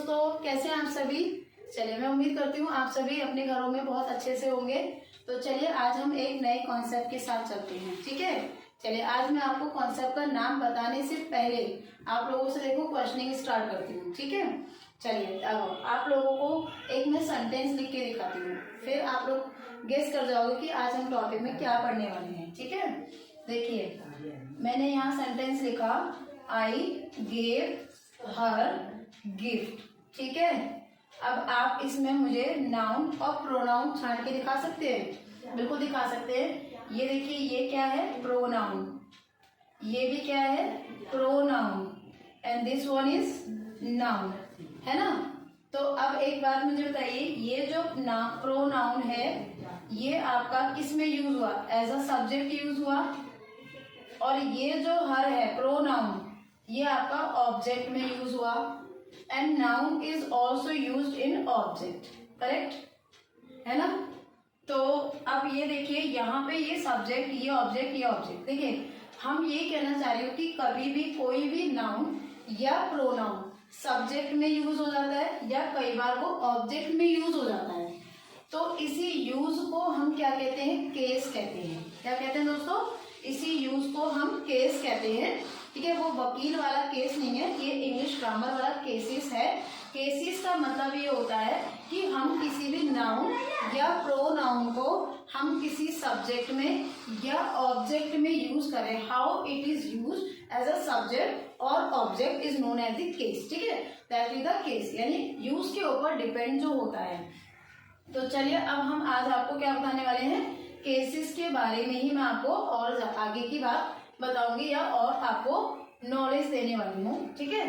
दोस्तों, कैसे हैं आप सभी। चलिए, मैं उम्मीद करती हूँ आप सभी अपने घरों में बहुत अच्छे से होंगे। तो चलिए आज हम एक नए कॉन्सेप्ट के साथ चलते हैं, ठीक है। चलिए आज मैं आपको कॉन्सेप्ट का नाम बताने से पहले आप लोगों से देखो क्वेश्चनिंग स्टार्ट करती हूँ, ठीक है। चलिए अब आप लोगों को एक मैं सेंटेंस लिख के दिखाती हूँ, फिर आप लोग गेस कर जाओगे कि आज हम टॉपिक में क्या पढ़ने वाले हैं, ठीक है। देखिए मैंने यहाँ सेंटेंस लिखा, आई गेव हर गिफ्ट, ठीक है। अब आप इसमें मुझे नाउन और प्रोनाउन छांट के दिखा सकते हैं, बिल्कुल दिखा सकते हैं। ये देखिए, ये क्या है, प्रोनाउन, ये भी क्या है, pronoun, and this one is noun, है ना। तो अब एक बात मुझे बताइए, ये जो प्रोनाउन है ये आपका किस में यूज हुआ, एज अ सब्जेक्ट यूज हुआ, और ये जो हर है प्रोनाउन ये आपका ऑब्जेक्ट में यूज हुआ, and noun is also use in object, correct है ना। तो अब ये देखिए यहाँ पे ये सब्जेक्ट, ये ऑब्जेक्ट, ये ऑब्जेक्ट। देखिए हम ये कहना चाह रहे हो कि कभी भी कोई भी नाउन या प्रोनाउन सब्जेक्ट में यूज हो जाता है या कई बार वो ऑब्जेक्ट में यूज हो जाता है। तो इसी यूज को हम क्या कहते हैं, केस कहते हैं। क्या कहते हैं दोस्तों, इसी यूज को हम केस कहते हैं, ठीक है। वो वकील वाला केस नहीं है, ये इंग्लिश ग्रामर वाला केसेस है। केसेस का मतलब ये होता है कि हम किसी भी नाउन या प्रोनाउन को हम किसी सब्जेक्ट में या ऑब्जेक्ट में यूज करें। How it is use as a subject और object is known as the case, ठीक है। दैट इज द केस, यानी यूज के ऊपर डिपेंड जो होता है। तो चलिए अब हम आज आपको क्या बताने वाले हैं, केसेस के बारे में ही मैं आपको और आगे की बात बताऊंगी या और आपको नॉलेज देने वाली हूँ, ठीक है।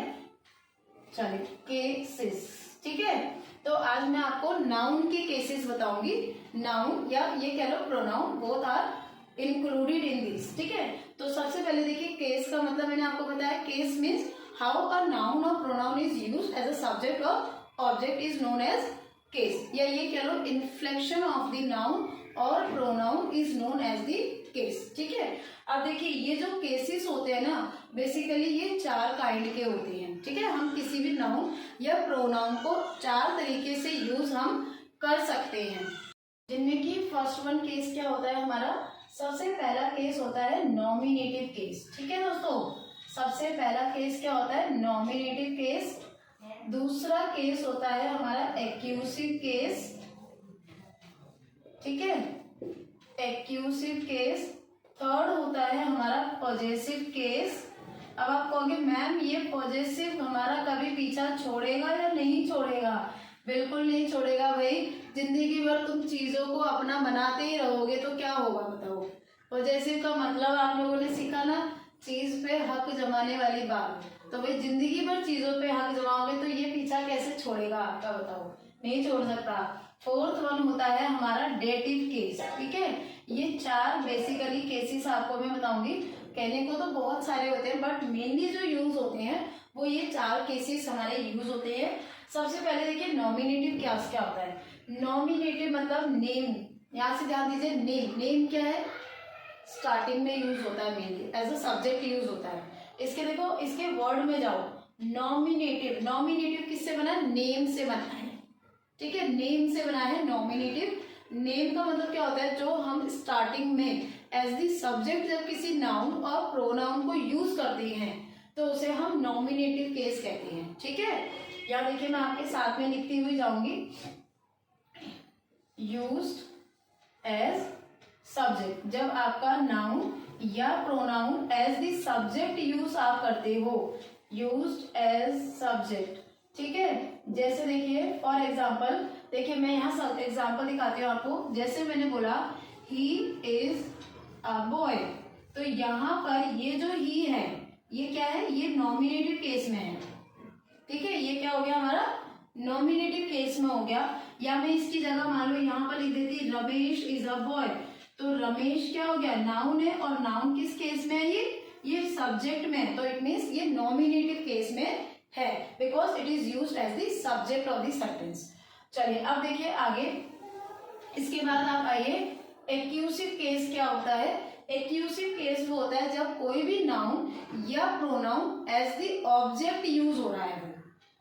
चलिए केसेस, ठीक है। तो आज मैं आपको नाउन के केसेस बताऊंगी, नाउन या ये कह लो pronoun, both are included in this, ठीक है। तो सबसे पहले देखिए, केस का मतलब मैंने आपको बताया, case means how a noun और pronoun is used as a subject और object is known as case, या ये कह लो इन्फ्लेक्शन ऑफ द नाउन और pronoun is known as the case, ठीक है। अब देखिए ये जो केसेस होते हैं ना, बेसिकली ये चार काइंड के होते हैं, ठीक है। हम किसी भी नाउन या प्रोनाउन को चार तरीके से यूज हम कर सकते हैं, जिनमें कि फर्स्ट वन केस क्या होता है हमारा, सबसे पहला केस होता है नॉमिनेटिव केस, ठीक है दोस्तों। सबसे पहला केस क्या होता है, नॉमिनेटिव केस। दूसरा केस होता है हमारा एक्यूसिव केस, ठीक है, एक्यूसिव केस। थर्ड होता है हमारा पॉजेसिव केस। अब आप कहोगे मैम ये पॉजेसिव हमारा कभी पीछा छोड़ेगा या नहीं छोड़ेगा, बिल्कुल नहीं छोड़ेगा भाई। जिंदगी भर तुम चीजों को अपना बनाते ही रहोगे तो क्या होगा बताओ। पॉजेसिव का मतलब आप लोगों ने सीखा ना, चीज पे हक जमाने वाली बात। तो भाई जिंदगी भर चीजों पे हक जमाओगे तो ये पीछा कैसे छोड़ेगा आपका, बताओ, नहीं छोड़ सकता। फोर्थ वन होता है हमारा डेटिव केस, ठीक है। ये चार बेसिकली केसेस आपको मैं बताऊंगी, कहने को तो बहुत सारे होते हैं बट मेनली जो यूज होते हैं वो ये चार केसेस हमारे यूज होते हैं। सबसे पहले देखिए नॉमिनेटिव केस क्या होता है। नॉमिनेटिव मतलब नेम, यहाँ से ध्यान दीजिए, नेम, नेम क्या है, स्टार्टिंग में यूज होता है, mainly as a subject use होता है। इसके देखो, इसके वर्ड में जाओ, नॉमिनेटिव, नॉमिनेटिव किससे बना है, नेम से बना है, ठीक है, नेम से बना है नॉमिनेटिव। नेम का मतलब क्या होता है, जो हम स्टार्टिंग में एज दी सब्जेक्ट जब किसी नाउन और प्रोनाउन को यूज करते हैं तो उसे हम नॉमिनेटिव केस कहते हैं, ठीक है। या देखिए मैं आपके साथ में लिखती हुई जाऊंगी, यूज्ड एज सब्जेक्ट, जब आपका नाउन या pronoun as the subject use आप करते हो, यूज्ड एज सब्जेक्ट, ठीक है। जैसे देखिए फॉर एग्जाम्पल, देखिए मैं यहाँ एग्जाम्पल दिखाती हूँ आपको। जैसे मैंने बोला ही इज अ बॉय, तो यहाँ पर ये जो ही है ये क्या है, ये नॉमिनेटिव केस में है, ठीक है। ये क्या हो गया हमारा, नॉमिनेटिव केस में हो गया। या मैं इसकी जगह मान लो यहाँ पर लिख देती रमेश इज अ बॉय, तो रमेश क्या हो गया, नाउन है, और नाउन किस केस में है, ये सब्जेक्ट में है, तो इट मीन्स ये नॉमिनेटिव केस में है, because it is used as the subject of the sentence. चलिए अब देखिए आगे, इसके बाद आप आइए, एक्यूसिव केस क्या होता है। एक्यूसिव केस वो होता है जब कोई भी नाउन या pronoun as the object use हो रहा है,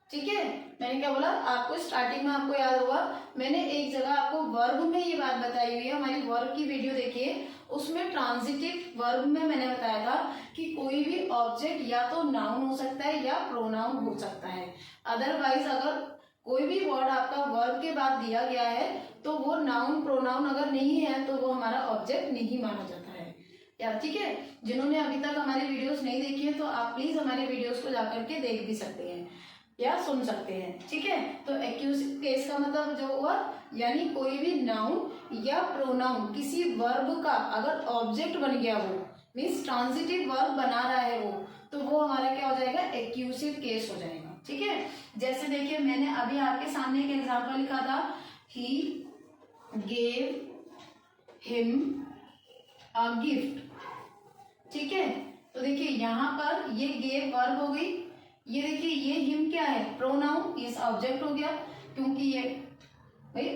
ठीक है। मैंने क्या बोला आपको स्टार्टिंग में, आपको याद होगा मैंने एक जगह आपको वर्ब में ये बात बताई हुई है, हमारी वर्ब की वीडियो देखिए, उसमें ट्रांजिटिव वर्ब में मैंने बताया था कि कोई भी ऑब्जेक्ट या तो नाउन हो सकता है या प्रोनाउन हो सकता है। अदरवाइज अगर कोई भी वर्ड आपका वर्ब के बाद दिया गया है तो वो नाउन प्रोनाउन अगर नहीं है तो वो हमारा ऑब्जेक्ट नहीं माना जाता है यार, ठीक है। जिन्होंने अभी तक हमारे वीडियोस नहीं देखी है तो आप प्लीज हमारे वीडियोस को जाकर के देख भी सकते हैं या सुन सकते हैं, ठीक है। तो एक्यूजिव केस का मतलब जो हुआ, यानी कोई भी नाउन या प्रोनाउन किसी वर्ब का अगर ऑब्जेक्ट बन गया, वो मीन्स ट्रांजिटिव वर्ब बना रहा है वो, तो वो हमारा क्या हो जाएगा, एक्यूजिव केस हो जाएगा, ठीक है। जैसे देखिए मैंने अभी आपके सामने एक एग्जांपल लिखा था, he gave him a gift, ठीक है। तो देखिए यहाँ पर ये गेव वर्ब हो गई, ये देखिए ये हिम क्या है, प्रोनाउन, इस ऑब्जेक्ट हो गया, क्योंकि ये भाई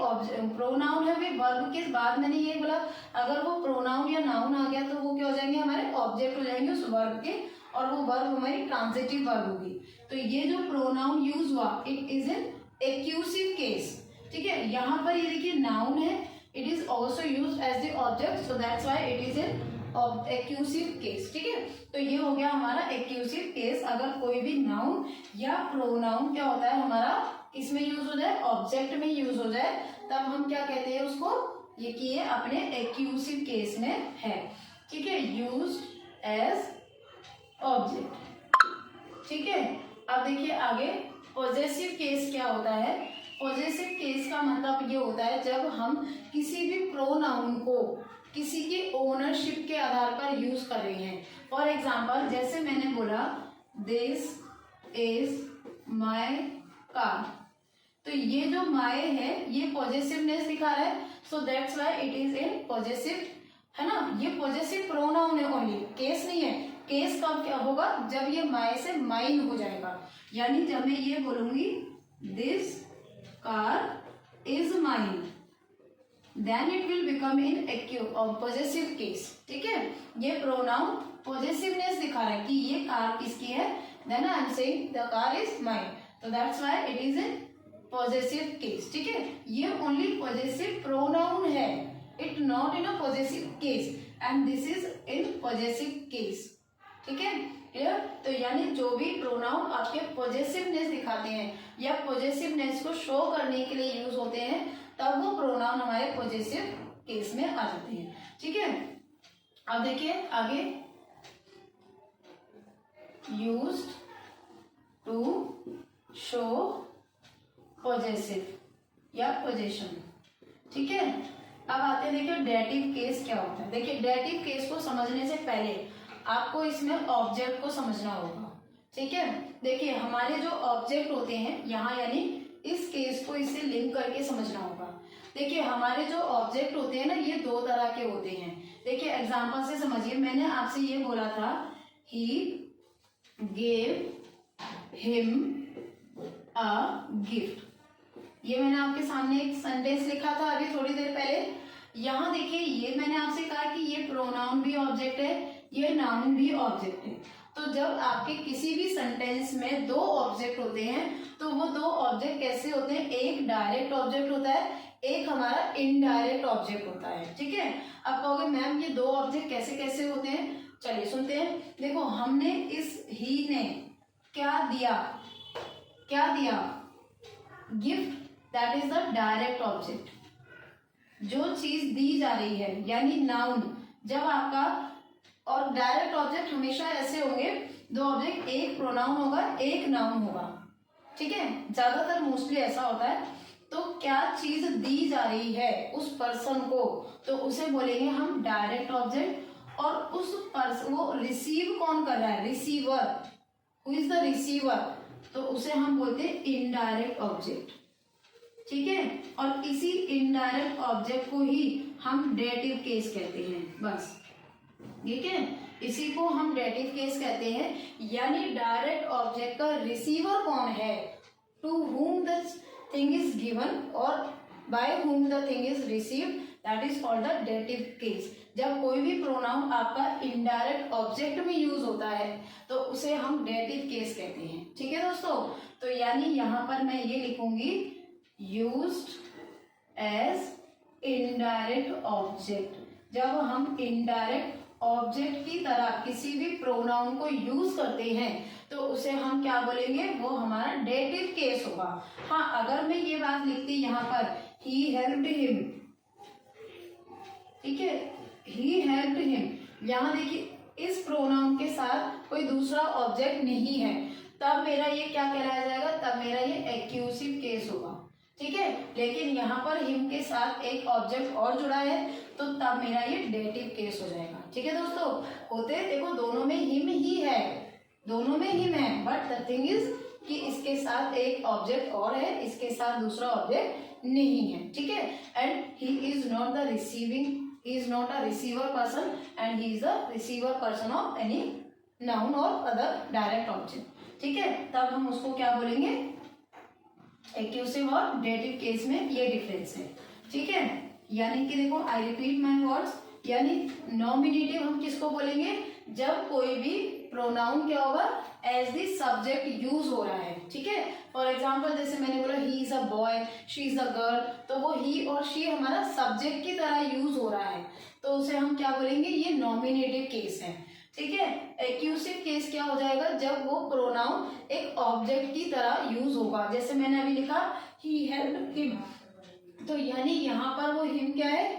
प्रोनाउन है, भाई वर्ब के बाद मैंने ये बोला अगर वो प्रोनाउन या नाउन आ गया तो वो क्या हो जाएंगे, हमारे ऑब्जेक्ट हो जाएंगे उस वर्ब के, और वो वर्ब हमारी ट्रांजिटिव वर्ब होगी। तो ये जो प्रोनाउन यूज हुआ it is an accusative case, ठीक है। यहाँ पर ये देखिए नाउन है, it is also use as the object, so that's why it is an accusative case, ठीक है। तो ये हो गया हमारा एक्यूसिव केस, अगर कोई भी नाउन या प्रोनाउन क्या होता है हमारा किसमें यूज हो जाए, ऑब्जेक्ट में यूज हो जाए, तब हम क्या कहते हैं उसको, ये कि ये अपने एक्यूसिव केस में है, ठीक है, यूज्ड एज ऑब्जेक्ट, ठीक है। अब देखिए आगे पॉजेसिव केस क्या होता है। पॉजेसिव केस का मतलब ये होता है जब हम किसी भी प्रोनाउन को किसी के ओनरशिप के आधार पर यूज कर रहे हैं। फॉर एग्जाम्पल जैसे मैंने बोला दिस इज माई कार, तो ये जो माई है ये पॉजेसिवनेस दिखा रहा है, so that's why it is in possessive, है ना। ये पॉजेसिव प्रोनाउन है ओनली, केस नहीं है। केस कब क्या होगा, जब ये माई से माइन हो जाएगा, यानी जब मैं ये बोलूंगी this car is mine, then it will become in possessive case, ठीक है। ये प्रोनाउन पॉजेसिवनेस दिखा रहा है कि ये कार किसकी है, then I am saying the car is mine, तो that's why it is in possessive case, ठीक है। ये ओनली पॉजेसिव प्रोनाउन है, it not in a possessive case, and this is in possessive case, ठीक है, clear. तो यानी जो भी प्रोनाउन आपके पॉजेसिवनेस दिखाते हैं या पॉजेसिवनेस को शो करने के लिए यूज होते हैं, तब वो प्रोनाउन हमारे पॉजेसिव केस में आ जाते हैं, ठीक है। अब देखिए आगे, यूज्ड टू शो पॉजेसिव या पोजेशन, ठीक है। अब आते हैं देखिए डेटिव केस क्या होता है। देखिए डेटिव केस को समझने से पहले आपको इसमें ऑब्जेक्ट को समझना होगा, ठीक है। देखिए हमारे जो ऑब्जेक्ट होते हैं यहाँ, यानी इस केस को इससे लिंक करके समझना होगा। देखिए हमारे जो ऑब्जेक्ट होते हैं ना, ये दो तरह के होते हैं। देखिए एग्जांपल से समझिए, मैंने आपसे ये बोला था he gave him a gift, ये मैंने आपके सामने एक सेंटेंस लिखा था अभी थोड़ी देर पहले। यहाँ देखिए ये मैंने आपसे कहा कि ये प्रोनाउन भी ऑब्जेक्ट है, ये नाउन भी ऑब्जेक्ट है। तो जब आपके किसी भी सेंटेंस में दो ऑब्जेक्ट होते हैं तो वो दो ऑब्जेक्ट कैसे होते हैं, एक डायरेक्ट ऑब्जेक्ट होता है, एक हमारा इनडायरेक्ट ऑब्जेक्ट होता है, ठीक है। अब कहोगे मैम ये दो ऑब्जेक्ट कैसे कैसे होते हैं, चलिए सुनते हैं। देखो हमने इस ही ने क्या दिया, क्या दिया, gift, that is the direct object, जो चीज दी जा रही है, यानी नाउन। जब आपका, और डायरेक्ट ऑब्जेक्ट हमेशा ऐसे होंगे, दो ऑब्जेक्ट, एक प्रोनाउन होगा एक नाउन होगा, ठीक है, ज्यादातर मोस्टली ऐसा होता है। तो क्या चीज दी जा रही है उस पर्सन को, तो उसे बोलेंगे हम डायरेक्ट ऑब्जेक्ट, और उस पर्सन वो रिसीव कौन कर रहा है, receiver, who is the receiver, तो उसे हम बोलते हैं इनडायरेक्ट ऑब्जेक्ट, ठीक है। और इसी इनडायरेक्ट ऑब्जेक्ट को ही हम डेटिव केस कहते हैं, बस, ठीक है, इसी को हम डेटिव केस कहते हैं। यानी डायरेक्ट ऑब्जेक्ट का रिसीवर कौन है, to whom the thing is given और by whom the thing is received, that is called the dative case। जब कोई भी प्रोनाउन आपका इनडायरेक्ट ऑब्जेक्ट में यूज होता है तो उसे हम डेटिव केस कहते हैं। ठीक है दोस्तों, तो यानी यहाँ पर मैं ये लिखूंगी यूज्ड एज इनडायरेक्ट ऑब्जेक्ट। जब हम इनडायरेक्ट ऑब्जेक्ट की तरह किसी भी प्रोनाउन को यूज करते हैं तो उसे हम क्या बोलेंगे, वो हमारा डेटिव केस होगा। हाँ, अगर मैं ये बात लिखती यहाँ पर ही हेल्प्ड हिम, ठीक है, ही हेल्प्ड हिम, यहाँ देखिए इस प्रोनाउन के साथ कोई दूसरा ऑब्जेक्ट नहीं है, तब मेरा ये क्या कहलाया जाएगा, तब मेरा ये एक्यूसिव केस होगा। ठीक है, लेकिन यहाँ पर हिम के साथ एक ऑब्जेक्ट और जुड़ा है तो तब मेरा ये डेटिव केस हो जाएगा। ठीक है दोस्तों, होते देखो दोनों में हिम ही है, दोनों में हिम है, बट द थिंग इज कि इसके साथ एक ऑब्जेक्ट और है, इसके साथ दूसरा ऑब्जेक्ट नहीं है। ठीक है, and he is not the receiving, he is not a receiver person and he is the receiver person of any noun और अदर डायरेक्ट ऑब्जेक्ट। ठीक है, तब हम उसको क्या बोलेंगे, एक्यूसिव और डेटिव केस में ये डिफरेंस है। ठीक है, यानी कि देखो आई रिपीट माय वर्ड्स, यानी नॉमिनेटिव हम किसको बोलेंगे, जब कोई भी प्रोनाउन क्या होगा, एज द सब्जेक्ट यूज हो रहा है। ठीक है, फॉर एग्जाम्पल जैसे मैंने बोला he is a boy, she is a girl, तो वो ही और शी हमारा सब्जेक्ट की तरह यूज हो रहा है तो उसे हम क्या बोलेंगे, ये नॉमिनेटिव केस है। ठीक है, एक्यूसिव केस क्या हो जाएगा, जब वो प्रोनाउन एक ऑब्जेक्ट की तरह यूज होगा। जैसे मैंने अभी लिखा ही हेल्प्ड हिम, तो यानी यहाँ पर वो हिम क्या है,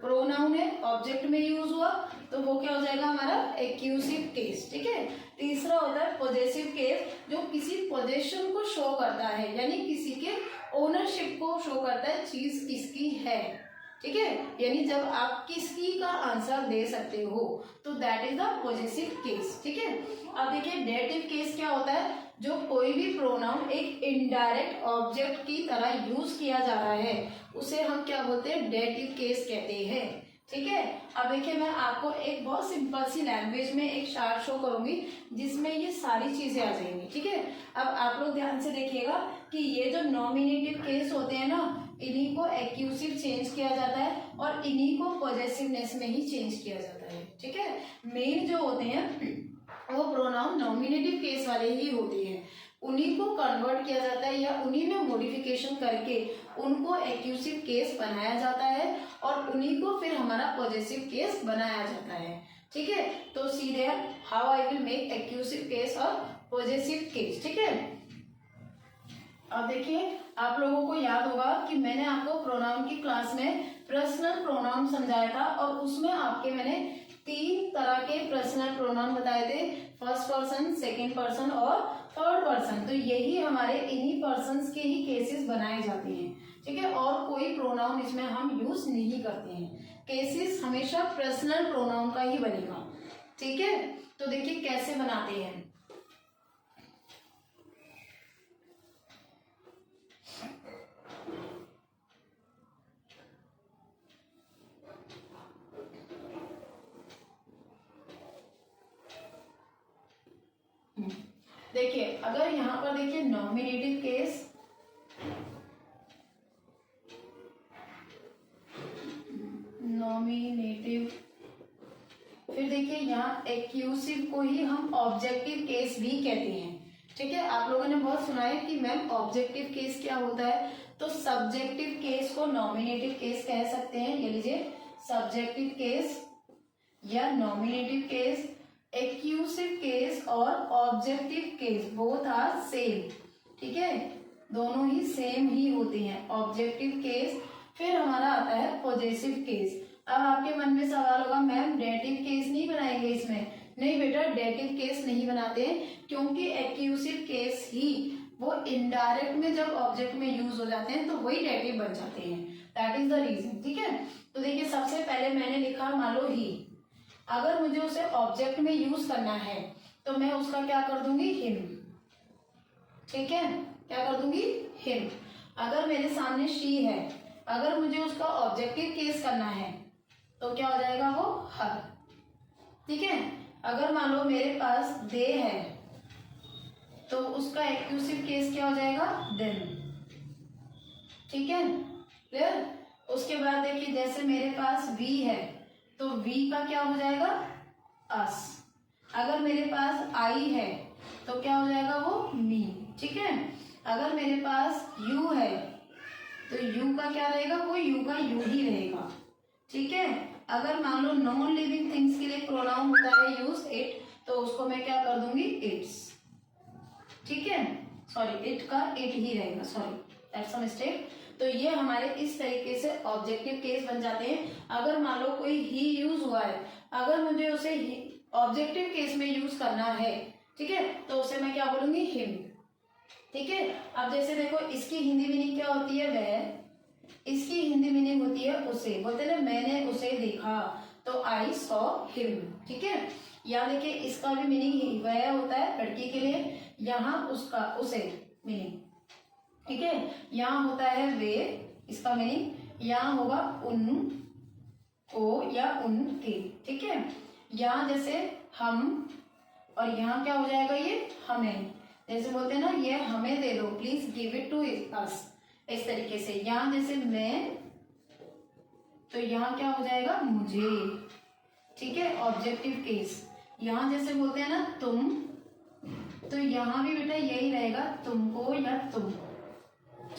प्रोनाउन है, ऑब्जेक्ट में यूज हुआ तो वो क्या हो जाएगा हमारा एक्यूसिव केस। ठीक है, तीसरा होता है पॉजेसिव केस, जो किसी पोजेशन को शो करता है, यानी किसी के ओनरशिप को शो करता है, चीज किसकी है। ठीक है, यानी जब आप किसकी का आंसर दे सकते हो तो that is the possessive case. ठीक है, अब देखिए डेटिव केस क्या होता है, जो कोई भी प्रोनाउन एक इनडायरेक्ट ऑब्जेक्ट की तरह यूज किया जा रहा है उसे हम क्या बोलते हैं, डेटिव केस कहते हैं। ठीक है, अब देखिए मैं आपको एक बहुत सिंपल सी लैंग्वेज में एक चार्ट शो करूंगी जिसमें ये सारी चीजें आ जाएंगी। ठीक है, अब आप लोग ध्यान से देखिएगा कि ये जो नॉमिनेटिव केस होते हैं ना, इन्हीं को एक्यूसिव चेंज किया जाता है और इन्हीं को पॉजेसिवनेस में ही चेंज किया जाता है। ठीक है, मेन जो होते हैं वो प्रोनाउन नॉमिनेटिव केस वाले ही होते हैं, उन्हीं को कन्वर्ट किया जाता है या उन्हीं में मॉडिफिकेशन करके उनको एक्यूसिव केस बनाया जाता है और उन्हीं को फिर हमारा पॉजेसिव केस बनाया जाता है। ठीक है, तो see there how I will make accusative case और पॉजेसिव केस। ठीक है, अब देखिए आप लोगों को याद होगा कि मैंने आपको प्रोनाउन की क्लास में पर्सनल प्रोनाउन समझाया था और उसमें आपके मैंने 3 तरह के पर्सनल प्रोनाउन बताए थे, फर्स्ट पर्सन, सेकंड पर्सन और थर्ड पर्सन। तो यही हमारे इन्हीं पर्सन्स के ही केसेस बनाए जाते हैं। ठीक है, और कोई प्रोनाउन इसमें हम यूज नहीं करते हैं, केसेस हमेशा पर्सनल प्रोनाउन का ही बनेगा। ठीक है, तो देखिए कैसे बनाते हैं। देखिए अगर यहाँ पर देखिए नॉमिनेटिव केस, नॉमिनेटिव, फिर देखिए यहाँ एक्यूसिव को ही हम ऑब्जेक्टिव केस भी कहते हैं। ठीक है, आप लोगों ने बहुत सुना है कि मैम ऑब्जेक्टिव केस क्या होता है, तो सब्जेक्टिव केस को नॉमिनेटिव केस कह सकते हैं। ये लीजिए सब्जेक्टिव केस या नॉमिनेटिव केस, एक्यूसिव केस और objective case both are same. ठीक है, दोनों ही सेम ही होते हैं, ऑब्जेक्टिव केस। फिर हमारा आता है पॉजेसिव केस। अब आपके मन में सवाल होगा मैम डेटिव केस नहीं बनाएंगे इसमें? नहीं बेटा, डेटिव केस नहीं बनाते हैं क्योंकि एक्यूसिव केस ही वो इनडायरेक्ट में जब ऑब्जेक्ट में यूज हो जाते हैं तो वही डेटिव बन जाते हैं, दैट इज द रीजन। ठीक है, तो देखिए सबसे पहले मैंने लिखा मान लो ही, अगर मुझे उसे ऑब्जेक्ट में यूज करना है तो मैं उसका क्या कर दूंगी, हिम। ठीक है, क्या कर दूंगी, हिम। अगर मेरे सामने शी है, अगर मुझे उसका ऑब्जेक्टिव केस करना है तो क्या हो जाएगा, वो हर। ठीक है, अगर मान लो मेरे पास दे है तो उसका एक्यूसिव केस क्या हो जाएगा, देम। ठीक है, क्लियर। उसके बाद देखिए जैसे मेरे पास वी है तो वी का क्या हो जाएगा, अस। अगर मेरे पास आई है तो क्या हो जाएगा, वो मी। ठीक है, अगर मेरे पास यू है तो यू का क्या रहेगा, वो यू का यू ही रहेगा। ठीक है, अगर मान लो नॉन लिविंग थिंग्स के लिए प्रोनाउन होता है यूज इट, तो उसको मैं क्या कर दूंगी, इट्स। ठीक है, सॉरी इट का इट ही रहेगा, सॉरी दैट्स अ मिस्टेक। तो ये हमारे इस तरीके से ऑब्जेक्टिव केस बन जाते हैं। अगर मान लो कोई ही यूज हुआ है, अगर मुझे उसे ऑब्जेक्टिव केस में यूज करना है, ठीक है, तो उसे मैं क्या बोलूंगी, हिम। ठीक है, अब जैसे देखो इसकी हिंदी मीनिंग क्या होती है, वह। इसकी हिंदी मीनिंग होती है उसे, बोलते हैं ना मैंने उसे देखा, तो आई सॉ हिम। ठीक है, यहाँ देखिए इसका भी मीनिंग वह होता है लड़की के लिए, यहाँ उसका उसे मीनिंग। ठीक है, यहाँ होता है वे, इसका मीनिंग यहाँ होगा उन को या उनके। ठीक है, यहाँ जैसे हम, और यहाँ क्या हो जाएगा, ये हमें। जैसे बोलते हैं ना ये हमें दे दो, please give it to us, इस तरीके से। यहाँ जैसे मैं, तो यहाँ क्या हो जाएगा, मुझे। ठीक है, ऑब्जेक्टिव केस। यहाँ जैसे बोलते हैं ना तुम, तो यहाँ भी बेटा यही रहेगा, तुमको या तुम।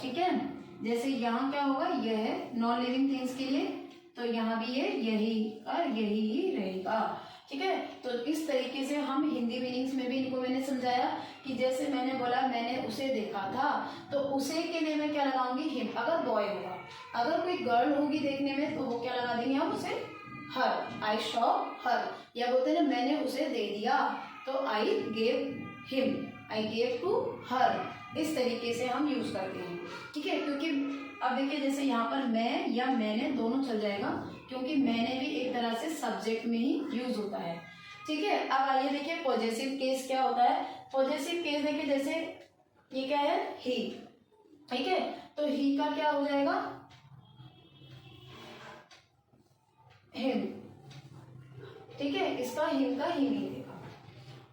ठीक है, जैसे यहाँ क्या होगा, यह नॉन लिविंग थिंग्स के लिए, तो यहाँ भी ये यही और यही ही रहेगा। ठीक है, तो इस तरीके से हम हिंदी मीनिंग्स में भी इनको मैंने समझाया कि जैसे मैंने बोला मैंने उसे देखा था, तो उसे के लिए मैं क्या लगाऊंगी, हिम। अगर बॉय होगा, अगर कोई गर्ल होगी देखने में, तो वो क्या लगा देंगे हम उसे, हर। आई शॉ हर, या बोलते हैं ना मैंने उसे दे दिया, तो I gave him, I gave to her. इस तरीके से हम यूज करते हैं। ठीक है, क्योंकि अब देखिए जैसे यहाँ पर मैं या मैंने दोनों चल जाएगा, क्योंकि मैंने भी एक तरह से सब्जेक्ट में ही यूज होता है। ठीक है, अब आइए देखिए पॉजेसिव केस क्या होता है। पॉजेसिव केस देखिए जैसे ये क्या है, ही। ठीक है, तो ही का क्या हो जाएगा, हिम। ठीक है, इसका हिम का ही नहीं देगा।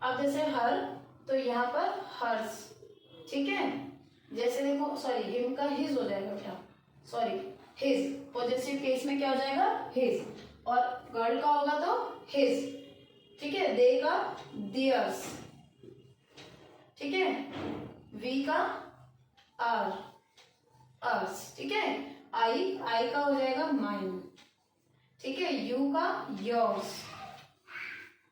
अब जैसे हर, तो यहाँ पर हर्ष। ठीक है, जैसे देखो सॉरी हिम का हिज हो जाएगा बेटा, सॉरी हिज। पॉजेसिव केस में क्या हो जाएगा, हिज। और गर्ल का होगा तो हिज। ठीक है, दे का दियर्स। ठीक है, वी का आर, अर्स। ठीक है, आई का हो जाएगा माइन। ठीक है, यू का योर्स,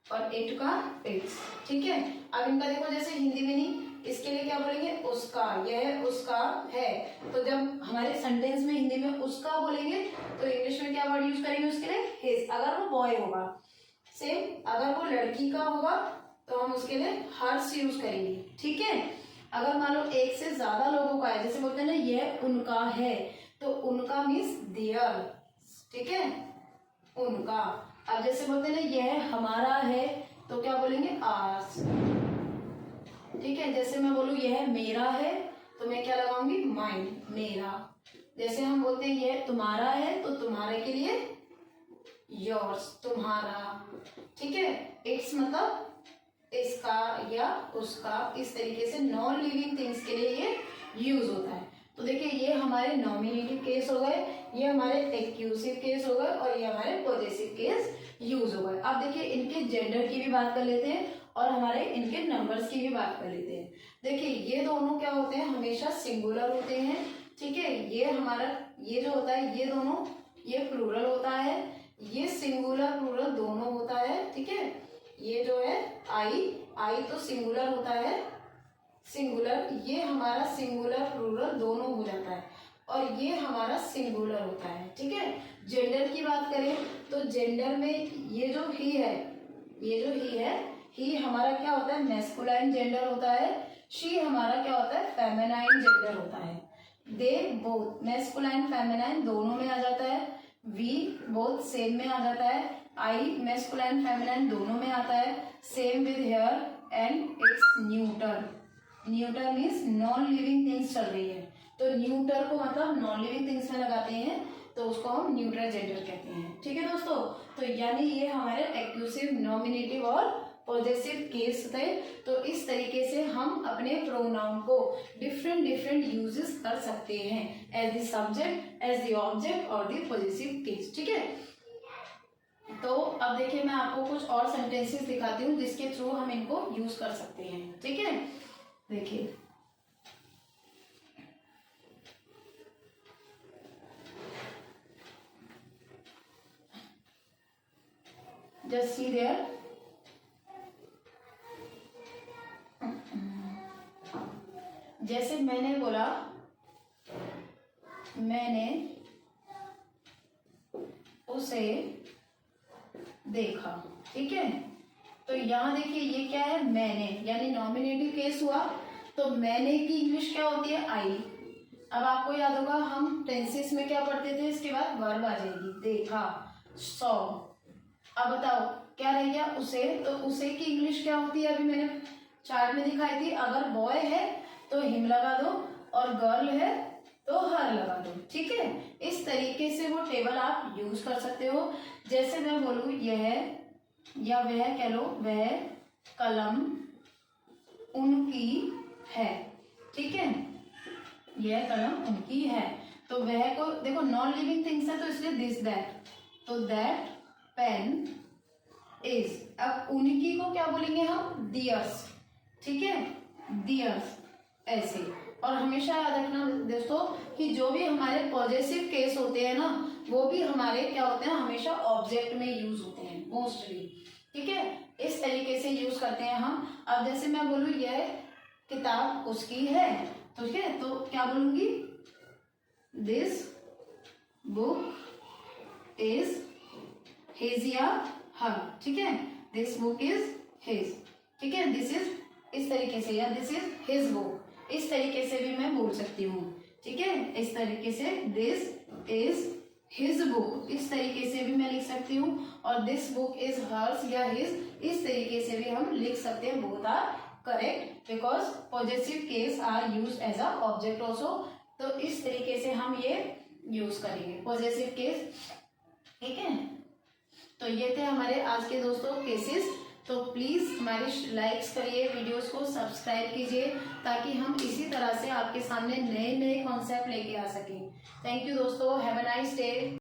और इट का इट्स। ठीक है, अब इनका देखो जैसे हिंदी मीनिंग, इसके लिए क्या बोलेंगे, उसका। यह उसका है, तो जब हमारे सेंटेंस में हिंदी में उसका बोलेंगे, तो इंग्लिश में क्या वर्ड यूज करेंगे उसके लिए, हिज। अगर वो बॉय होगा, सेम अगर वो लड़की का होगा, तो हम उसके लिए हर्स यूज करेंगे। ठीक है, अगर मान लो एक से ज्यादा लोगों का है, जैसे बोलते हैं ना यह उनका है, तो उनका मीन्स देयर। ठीक है, उनका। अब जैसे बोलते हैं ना यह हमारा है, तो क्या बोलेंगे, आर्स। ठीक है, जैसे मैं बोलूँ यह मेरा है, तो मैं क्या लगाऊंगी, माइन, मेरा। जैसे हम बोलते हैं यह तुम्हारा है, तो तुम्हारे के लिए योर्स, तुम्हारा। ठीक है, इट्स मतलब इसका या उसका। इस तरीके से नॉन लिविंग थिंग्स के लिए ये यूज होता है। तो देखिए ये हमारे नॉमिनेटिव केस हो गए, ये हमारे एक्यूसिव केस हो गए, और ये हमारे पॉजेसिव केस यूज हो गए। अब देखिए इनके जेंडर की भी बात कर लेते हैं, और हमारे इनके नंबर्स की भी बात कर लेते हैं। देखिए ये दोनों क्या होते हैं, हमेशा सिंगुलर होते हैं। ठीक है, ये हमारा ये जो होता है, ये दोनों ये प्लूरल होता है, ये सिंगुलर प्लूरल दोनों होता है। ठीक है, ये जो है आई तो सिंगुलर होता है, सिंगुलर, ये हमारा सिंगुलर प्लूरल दोनों हो जाता है, और ये हमारा सिंगुलर होता है। ठीक है, जेंडर की बात करें तो जेंडर में ये जो ही है, ये जो ही है, ही हमारा क्या होता है, मैस्कुलाइन जेंडर होता है। शी हमारा क्या होता है, फेमिनाइन जेंडर होता है। दे बोथ, मैस्कुलाइन फेमिनाइन दोनों में आ जाता है। वी बोथ सेम में आ जाता है। आई मैस्कुलाइन फेमिनाइन दोनों में आता है। Same with her and it's neuter. Neuter means non living things चल रही है, तो न्यूटर को मतलब नॉन लिविंग थिंग्स में लगाते हैं, तो उसको हम न्यूट्रल जेंडर कहते हैं। ठीक है दोस्तों, तो यानी ये हमारे एक्लूसिव, नॉमिनेटिव और पॉजेसिव केस थे। तो इस तरीके से हम अपने प्रोनाउन को डिफरेंट यूजेस कर सकते हैं, as the subject, as the object और द पॉजेसिव केस। ठीक है, तो अब देखिए मैं आपको कुछ और सेंटेंसेस दिखाती हूँ जिसके थ्रू हम इनको यूज कर सकते हैं। ठीक है, देखिए जस्ट सी देयर, जैसे मैंने बोला मैंने उसे देखा। ठीक है, तो यहाँ देखिए ये क्या है, मैंने, यानी नॉमिनेटिव केस हुआ। तो मैंने की इंग्लिश क्या होती है, आई। अब आपको याद होगा हम टेंसेस में क्या पढ़ते थे, इसके बाद वर्ब आ जाएगी, देखा, सॉ। अब बताओ क्या रह गया, उसे। तो उसे की इंग्लिश क्या होती है, अभी मैंने चार्ट में दिखाई थी। अगर बॉय है तो हिम लगा दो और गर्ल है तो हर लगा दो। ठीक है, इस तरीके से वो टेबल आप यूज कर सकते हो। जैसे मैं बोलूं यह या वह कह लो, वह कलम उनकी है। ठीक है, यह कलम उनकी है। तो वह को देखो नॉन लिविंग थिंग्स है तो इसलिए दिस दैट, तो दैट पेन इज। अब उनकी को क्या बोलेंगे हम, दियर्स। ठीक है, दियर्स ऐसे। और हमेशा याद रखना दोस्तों कि जो भी हमारे पॉजेसिव केस होते हैं ना, वो भी हमारे क्या होते हैं, हमेशा ऑब्जेक्ट में यूज होते हैं मोस्टली। ठीक है, इस तरीके से यूज करते हैं हम। अब जैसे मैं बोलूँ यह किताब उसकी है, तो ठीक है, तो क्या बोलूंगी, दिस बुक इज हिज या हर। ठीक है, दिस बुक इज हिज। ठीक है, दिस इज इस तरीके से, या दिस इज हिज बुक, इस तरीके से भी मैं बोल सकती हूँ। ठीक है, इस तरीके से दिस इज हिज बुक, इस तरीके से भी मैं लिख सकती हूँ। और दिस बुक इज हर्स या हिज, इस तरीके से भी हम लिख सकते हैं। Both are correct because possessive case are use as a object also. तो इस तरीके से हम ये यूज करेंगे पॉजेसिव केस। ठीक है, तो ये थे हमारे आज के दोस्तों केसेस। तो प्लीज हमारी लाइक्स करिए, वीडियोस को सब्सक्राइब कीजिए ताकि हम इसी तरह से आपके सामने नए नए कॉन्सेप्ट लेके आ सकें। थैंक यू दोस्तों, हैव अ नाइस डे।